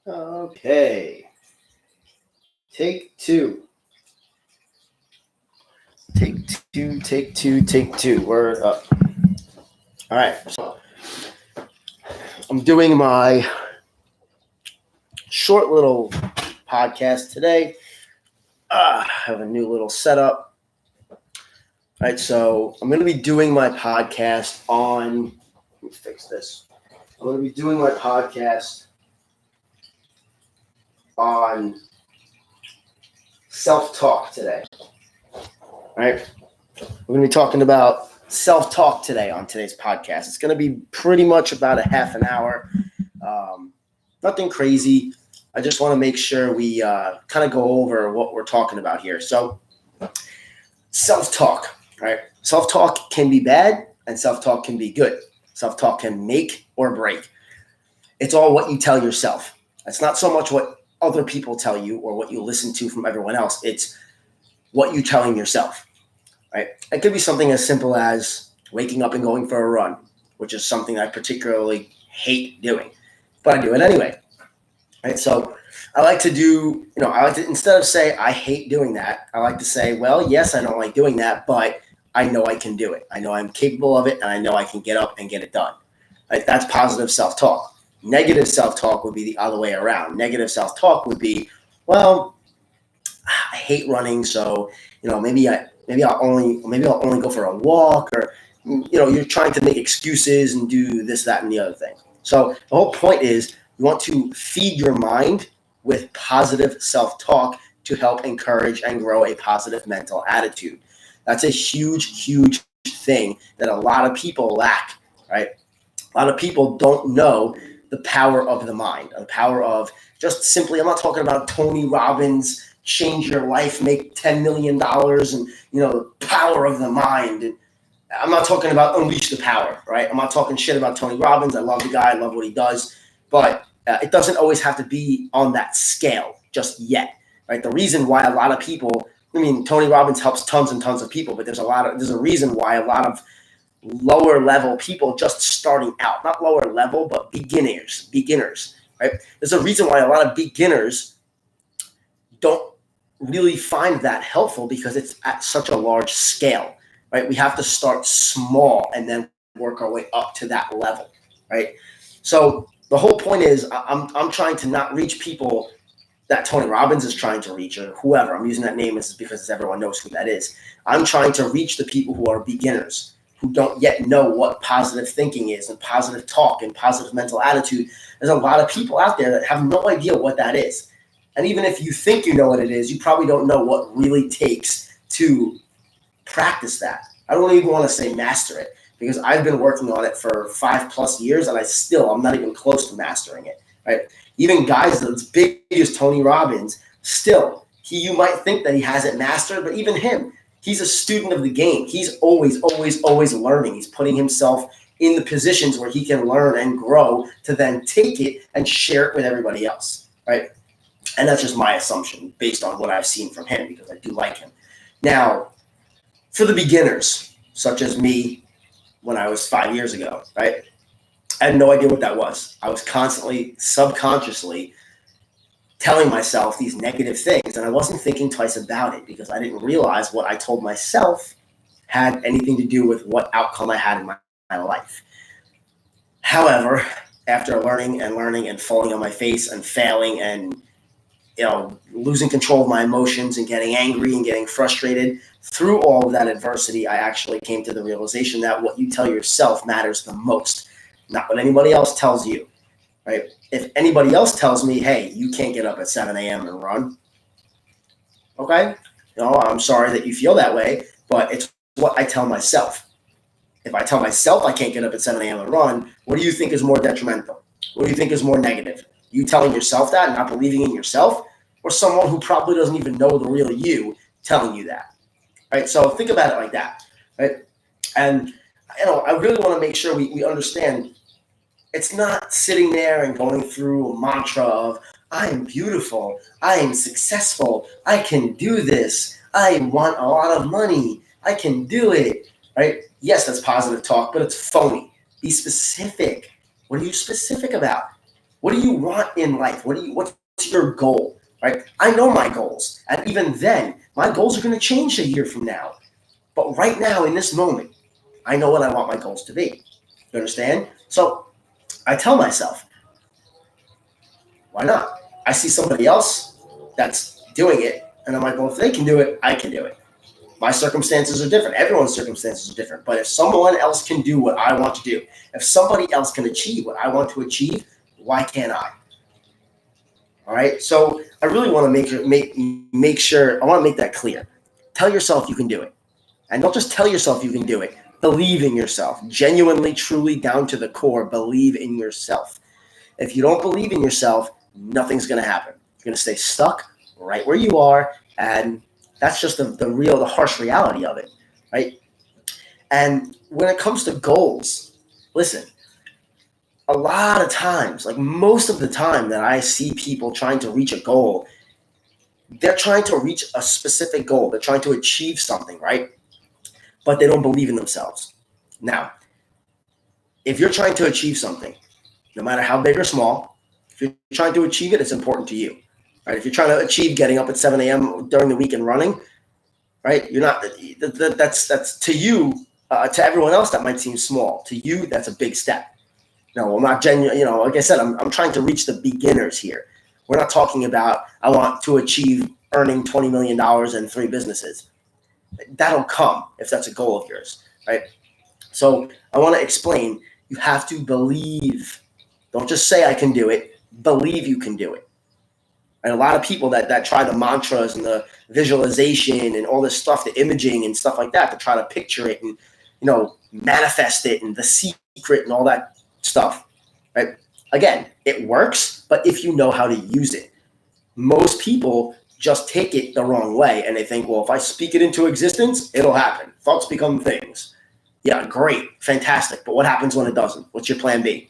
Okay. Take two. Take two, take two, take two. We're up. All right. So I'm doing my short little podcast today. I have a new little setup. All right. So I'm going to be doing my podcast on. Let me fix this. I'm going to be doing my podcast on self-talk today. All right. We're going to be talking about self-talk today on today's podcast. It's going to be pretty much about a half an hour. Nothing crazy. I just want to make sure we kind of go over what we're talking about here. So, self-talk, right? Self-talk can be bad and self-talk can be good. Self-talk can make or break. It's all what you tell yourself. It's not so much what other people tell you or what you listen to from everyone else. It's what you're telling yourself, right? It could be something as simple as waking up and going for a run, which is something I particularly hate doing, but I do it anyway, right? So I like to do, instead of say I hate doing that, I like to say, well, yes, I don't like doing that, but I know I can do it. I know I'm capable of it, and I know I can get up and get it done. Right? That's positive self-talk. Negative self-talk would be the other way around. Negative self-talk would be, well, I hate running, so maybe I'll only go for a walk, or you're trying to make excuses and do this, that, and the other thing. So the whole point is you want to feed your mind with positive self-talk to help encourage and grow a positive mental attitude. That's a huge, huge thing that a lot of people lack, right? A lot of people don't know the power of the mind, the power of just simply, I'm not talking about Tony Robbins, change your life, make $10 million, and, the power of the mind. And I'm not talking about unleash the power, right? I'm not talking shit about Tony Robbins. I love the guy. I love what he does. But it doesn't always have to be on that scale just yet, right? The reason why a lot of people, Tony Robbins helps tons and tons of people, but there's a reason why a lot of lower level people just starting out, not lower level, but beginners, right? There's a reason why a lot of beginners don't really find that helpful because it's at such a large scale, right? We have to start small and then work our way up to that level, right? So the whole point is I'm trying to not reach people that Tony Robbins is trying to reach, or whoever. I'm using that name because everyone knows who that is. I'm trying to reach the people who are beginners, who don't yet know what positive thinking is and positive talk and positive mental attitude. There's a lot of people out there that have no idea what that is. And even if you think you know what it is, you probably don't know what really takes to practice that. I don't even want to say master it, because I've been working on it for 5+ years and I'm not even close to mastering it, right? Even guys that's big as Tony Robbins, still, you might think that he hasn't mastered, but even him, he's a student of the game. He's always, always, always learning. He's putting himself in the positions where he can learn and grow to then take it and share it with everybody else, right? And that's just my assumption based on what I've seen from him, because I do like him. Now, for the beginners, such as me when I was 5 years ago, right? I had no idea what that was. I was constantly, subconsciously telling myself these negative things, and I wasn't thinking twice about it because I didn't realize what I told myself had anything to do with what outcome I had in my life. However, after learning and falling on my face and failing and losing control of my emotions and getting angry and getting frustrated, through all of that adversity, I actually came to the realization that what you tell yourself matters the most, not what anybody else tells you, right? If anybody else tells me, hey, you can't get up at 7 a.m. and run, okay, I'm sorry that you feel that way, but it's what I tell myself. If I tell myself I can't get up at 7 a.m. and run, what do you think is more detrimental? What do you think is more negative? You telling yourself that and not believing in yourself, or someone who probably doesn't even know the real you telling you that, right? So think about it like that, right? And, I really want to make sure we understand it's not sitting there and going through a mantra of, I am beautiful, I am successful, I can do this, I want a lot of money, I can do it, right? Yes, that's positive talk, but it's phony. Be specific. What are you specific about? What do you want in life? What's your goal? Right? I know my goals. And even then, my goals are going to change a year from now. But right now, in this moment, I know what I want my goals to be. You understand? So I tell myself, why not? I see somebody else that's doing it, and I'm like, well, if they can do it, I can do it. My circumstances are different. Everyone's circumstances are different. But if someone else can do what I want to do, if somebody else can achieve what I want to achieve, why can't I? All right. So I really want to make sure I want to make that clear. Tell yourself you can do it, and don't just tell yourself you can do it. Believe in yourself. Genuinely, truly, down to the core, believe in yourself. If you don't believe in yourself, nothing's going to happen. You're going to stay stuck right where you are, and that's just the harsh reality of it, right? And when it comes to goals, listen, a lot of times, like most of the time that I see people trying to reach a goal, they're trying to reach a specific goal. They're trying to achieve something, right? But they don't believe in themselves. Now, if you're trying to achieve something, no matter how big or small, if you're trying to achieve it, it's important to you, right? If you're trying to achieve getting up at 7 a.m. during the week and running, right? You're not. That's to you. To everyone else, that might seem small. To you, that's a big step. No, I'm not genuine. Like I said, I'm trying to reach the beginners here. We're not talking about I want to achieve earning $20 million and 3 businesses. That'll come if that's a goal of yours, right? So I want to explain. You have to believe. Don't just say I can do it. Believe you can do it. And a lot of people that try the mantras and the visualization and all this stuff, the imaging and stuff like that, to try to picture it and manifest it and the secret and all that stuff, right? Again, it works, but if you know how to use it. Most people just take it the wrong way, and they think, well, if I speak it into existence, it'll happen. Thoughts become things. Yeah, great, fantastic. But what happens when it doesn't? What's your plan B?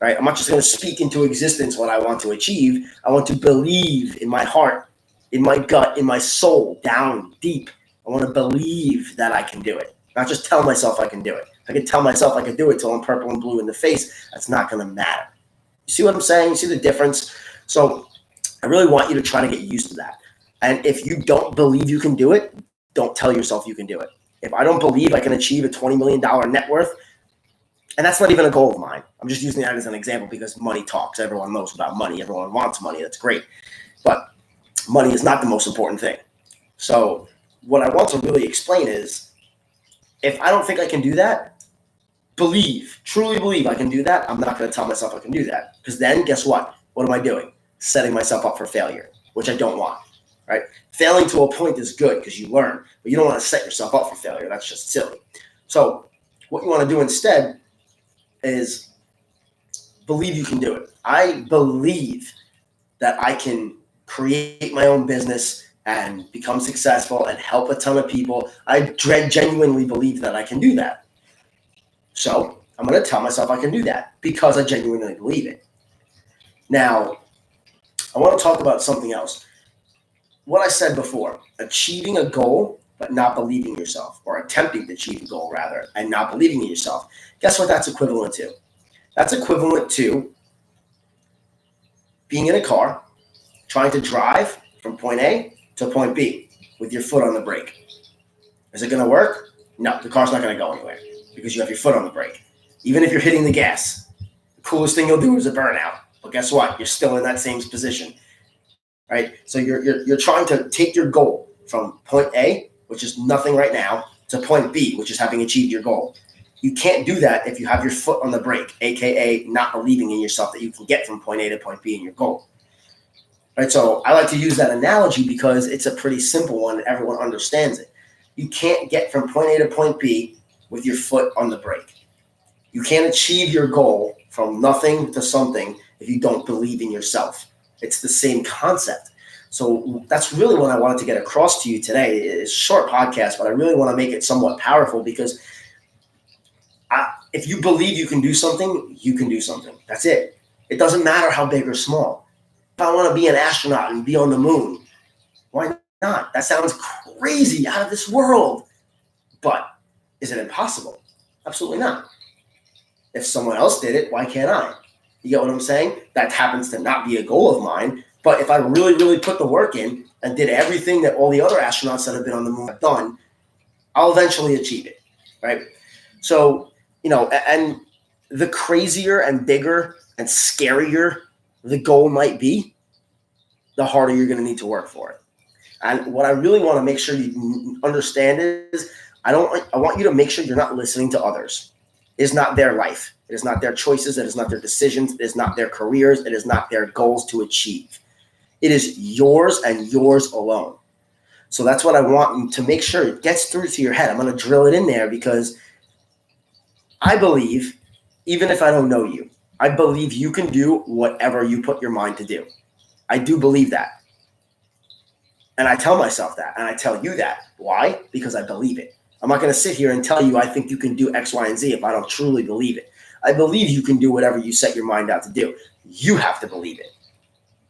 Right? I'm not just going to speak into existence what I want to achieve. I want to believe in my heart, in my gut, in my soul, down deep. I want to believe that I can do it. Not just tell myself I can do it. I can tell myself I can do it till I'm purple and blue in the face. That's not going to matter. You see what I'm saying? You see the difference? So I really want you to try to get used to that. And if you don't believe you can do it, don't tell yourself you can do it. If I don't believe I can achieve a $20 million net worth, and that's not even a goal of mine. I'm just using that as an example because money talks. Everyone knows about money. Everyone wants money. That's great. But money is not the most important thing. So what I want to really explain is if I don't think I can do that, truly believe I can do that, I'm not going to tell myself I can do that. Because then guess what? What am I doing? Setting myself up for failure, which I don't want. Right? Failing to a point is good because you learn, but you don't want to set yourself up for failure. That's just silly. So what you want to do instead is believe you can do it. I believe that I can create my own business and become successful and help a ton of people. I genuinely believe that I can do that. So I'm going to tell myself I can do that because I genuinely believe it. Now, I want to talk about something else. What I said before, achieving a goal but not believing in yourself, or attempting to achieve a goal rather, and not believing in yourself. Guess what that's equivalent to? That's equivalent to being in a car, trying to drive from point A to point B with your foot on the brake. Is it going to work? No, the car's not going to go anywhere because you have your foot on the brake. Even if you're hitting the gas, the coolest thing you'll do is a burnout. But guess what? You're still in that same position, right? So you're trying to take your goal from point A, which is nothing right now, to point B, which is having achieved your goal. You can't do that if you have your foot on the brake, aka not believing in yourself that you can get from point A to point B in your goal. Right? So I like to use that analogy because it's a pretty simple one and everyone understands it. You can't get from point A to point B with your foot on the brake. You can't achieve your goal from nothing to something if you don't believe in yourself. It's the same concept. So that's really what I wanted to get across to you today. It's a short podcast, but I really want to make it somewhat powerful because if you believe you can do something, you can do something. That's it. It doesn't matter how big or small. If I want to be an astronaut and be on the moon, why not? That sounds crazy, out of this world. But is it impossible? Absolutely not. If someone else did it, why can't I? You get what I'm saying? That happens to not be a goal of mine. But if I really, really put the work in and did everything that all the other astronauts that have been on the moon have done, I'll eventually achieve it, right? So, and the crazier and bigger and scarier the goal might be, the harder you're going to need to work for it. And what I really want to make sure you understand is I want you to make sure you're not listening to others. It is not their life. It is not their choices. It is not their decisions. It is not their careers. It is not their goals to achieve. It is yours and yours alone. So that's what I want you to make sure it gets through to your head. I'm going to drill it in there because I believe, even if I don't know you, I believe you can do whatever you put your mind to do. I do believe that. And I tell myself that, and I tell you that. Why? Because I believe it. I'm not going to sit here and tell you I think you can do X, Y, and Z if I don't truly believe it. I believe you can do whatever you set your mind out to do. You have to believe it.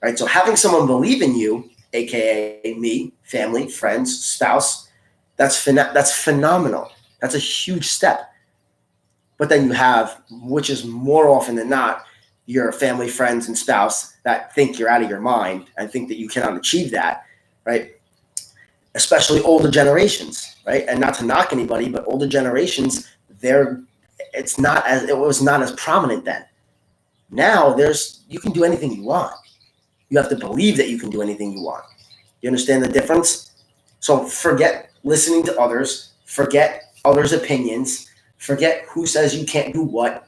Right? So having someone believe in you, aka me, family, friends, spouse, that's phenomenal. That's a huge step. But then you have, which is more often than not, your family, friends, and spouse that think you're out of your mind and think that you cannot achieve that, right? Especially older generations, right? And not to knock anybody, but older generations, it was not as prominent then. Now you can do anything you want. You have to believe that you can do anything you want. You understand the difference? So forget listening to others, forget others' opinions, forget who says you can't do what.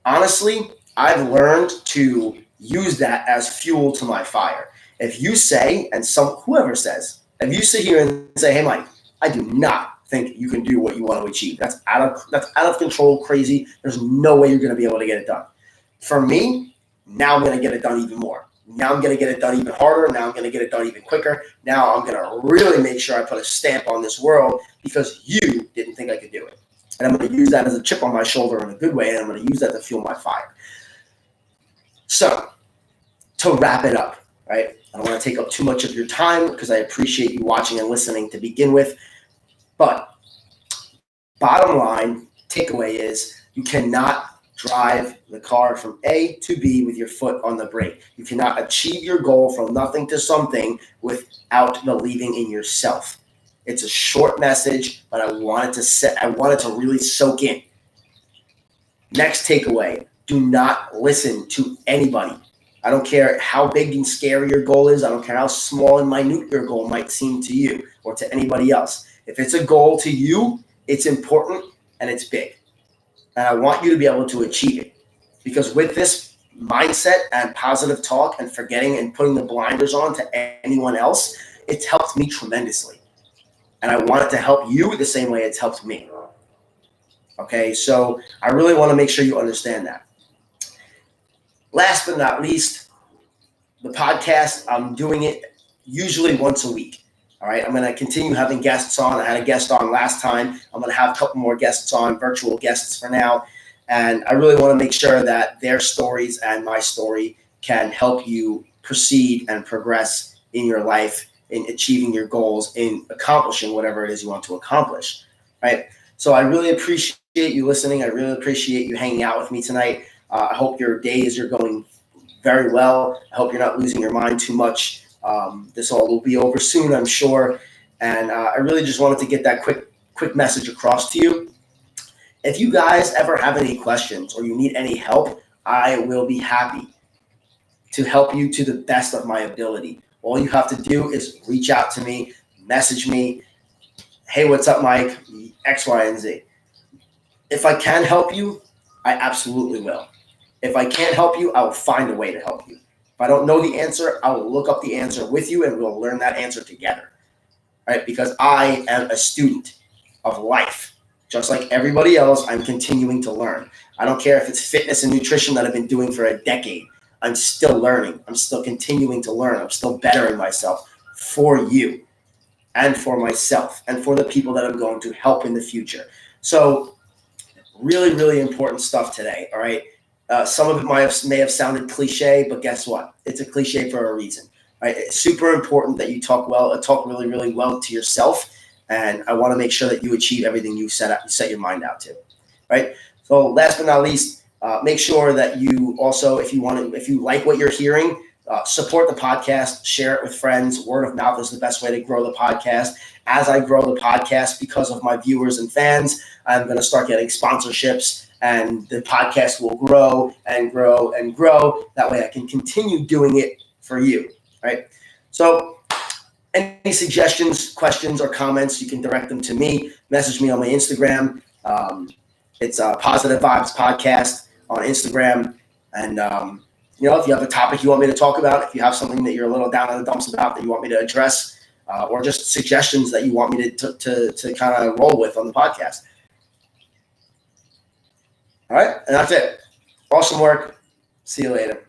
Honestly, I've learned to use that as fuel to my fire. If you say, and whoever says, if you sit here and say, hey, Mike, I do not think you can do what you want to achieve. That's out of control, crazy. There's no way you're going to be able to get it done. For me, now I'm going to get it done even more. Now I'm going to get it done even harder. Now I'm going to get it done even quicker. Now I'm going to really make sure I put a stamp on this world because you didn't think I could do it. And I'm going to use that as a chip on my shoulder in a good way, and I'm going to use that to fuel my fire. So, to wrap it up, right? I don't want to take up too much of your time because I appreciate you watching and listening to begin with. But bottom line takeaway is you cannot drive the car from A to B with your foot on the brake. You cannot achieve your goal from nothing to something without believing in yourself. It's a short message, but I want it to really soak in. Next takeaway, do not listen to anybody. I don't care how big and scary your goal is. I don't care how small and minute your goal might seem to you or to anybody else. If it's a goal to you, it's important and it's big. And I want you to be able to achieve it. Because with this mindset and positive talk and forgetting and putting the blinders on to anyone else, it's helped me tremendously. And I want it to help you the same way it's helped me. Okay, so I really want to make sure you understand that. Last but not least, the podcast, I'm doing it usually once a week. All right, I'm going to continue having guests on. I had a guest on last time. I'm going to have a couple more guests on, virtual guests for now. And I really want to make sure that their stories and my story can help you proceed and progress in your life, in achieving your goals, in accomplishing whatever it is you want to accomplish, right? So I really appreciate you listening. I really appreciate you hanging out with me tonight. I hope your days are going very well. I hope you're not losing your mind too much. This all will be over soon, I'm sure. And I really just wanted to get that quick message across to you. If you guys ever have any questions or you need any help, I will be happy to help you to the best of my ability. All you have to do is reach out to me, message me. Hey, what's up, Mike? X, Y, and Z. If I can help you, I absolutely will. If I can't help you, I will find a way to help you. If I don't know the answer, I will look up the answer with you and we'll learn that answer together. Right? Because I am a student of life. Just like everybody else, I'm continuing to learn. I don't care if it's fitness and nutrition that I've been doing for a decade. I'm still learning. I'm still continuing to learn. I'm still bettering myself for you and for myself and for the people that I'm going to help in the future. So really, really important stuff today. All right. Some of it may have sounded cliche, but guess what? It's a cliche for a reason. Right? It's super important that you talk really, really well to yourself. And I want to make sure that you achieve everything you set your mind out to. Right. So last but not least, Make sure that you also, if you like what you're hearing, support the podcast, share it with friends. Word of mouth is the best way to grow the podcast. As I grow the podcast, because of my viewers and fans, I'm going to start getting sponsorships, and the podcast will grow and grow and grow. That way I can continue doing it for you, right? So any suggestions, questions, or comments, you can direct them to me. Message me on my Instagram. It's Positive Vibes Podcast on Instagram. And, if you have a topic you want me to talk about, if you have something that you're a little down in the dumps about that you want me to address, or just suggestions that you want me to kind of roll with on the podcast. All right. And that's it. Awesome work. See you later.